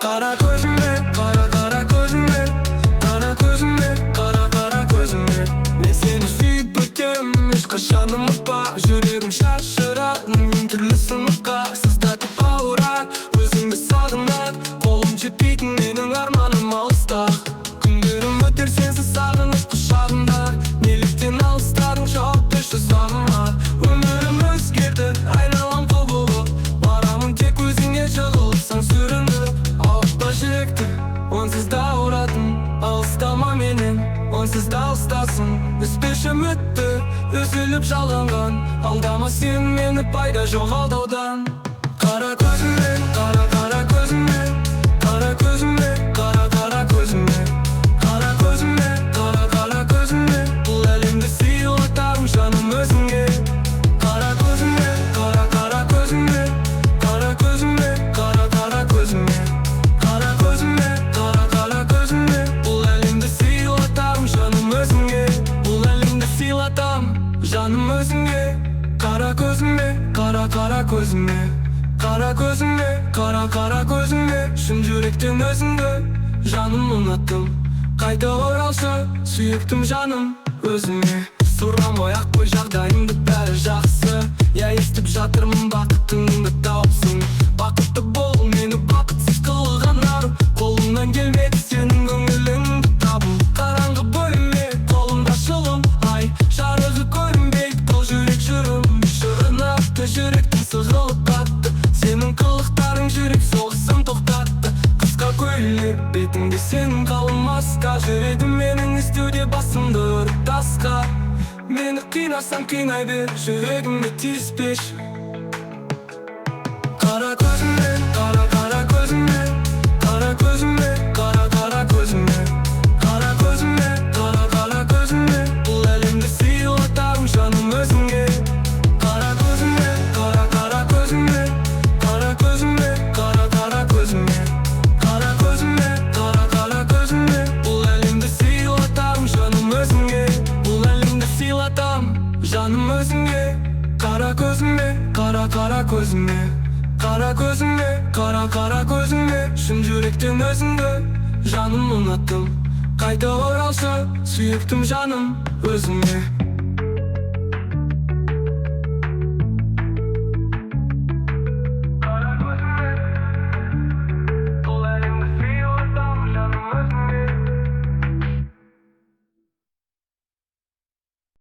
Kara gözüme, kara kara gözüme, kara gözüme, kara kara gözüme. Ne seni suyup ötürmüş kaşanımı bak. Yüreğim şaşırar, türlü sınıfka sızdatıp ağırar. Özümü sağdınar, kolum жетпейтін менің арманым алыста. Күндерім өтер сенсіз сағынып құшағымда. Неліктен алыстадың жауапты сұрағыма. Өмірім өзгерді, айналам құбылып. Барамын тек өзіңе жығылсаң сүрініп. Ауыртпа жүректі, онсыз да ауыратым. Алыстама менен, онсыз да алыстасың. Үзбеші үмітті, үзіліп жалынған. Алдама сен мені, пайда жоқ алдаудан. Kara gözüme, kara kara gözüme, kara gözüme, kara kara gözüme, kara gözüme, kara kara gözüme. Bu elimde sıyılatam canım özüne. Kara gözüme, kara kara gözüme, kara gözüme, kara kara gözüme, kara gözüme, kara kara gözüme. Bu elimde sıyılatam canım özüne. Bu elimde sıyılatam canım özüne. Kara gözüme, kara kara gözüme, kara gözüme, kara kara gözüme. Шын жүректен өзіңді жаным ұнаттым. Қайта оралшы сүйіктім жаным өзіңе. Сұрамай ақ қой жағдайыңды, бәрі жақсы. Я естіп жатырмын бақытыңды тауыпсың. Бақытты бол, мені бақытсыз қылған ару. Қолымнан келмеді сенің көңіліңді табу. Қараңғы бөлме, қолымда шылым ай. Жарығы көрінбейді бұл жүрек жүрім. Шырынақты жүректің сығылып қатты. Сенің қылықтарың жүрек соғысын тоқтатты. Қысқа көйлек бетіңде сенің қалың маска. Жүредім менің іздеуде басымды ұрып тасқа. Мені қинасаң қинай бер, жүрегіме тиіспеші. Kara gözüme, kara kara gözüme, kara gözüme, kara kara gözüme, kara gözüme, kara kara gözüme. Bu elimde sıyılatam canım özüne. Kara gözüme, kara kara gözüme, kara gözüme, kara kara gözüme, kara gözüme, kara kara gözüme. Bu elimde sıyılatam canım özüne. Bu elimde sıyılatam canım özüne. Kara gözüme, kara kara gözüme, kara gözüme, kara kara gözüme. Шын жүректен өзіңді жаным ұнаттым. Қайта оралшы сүйіктім жаным өзіңе.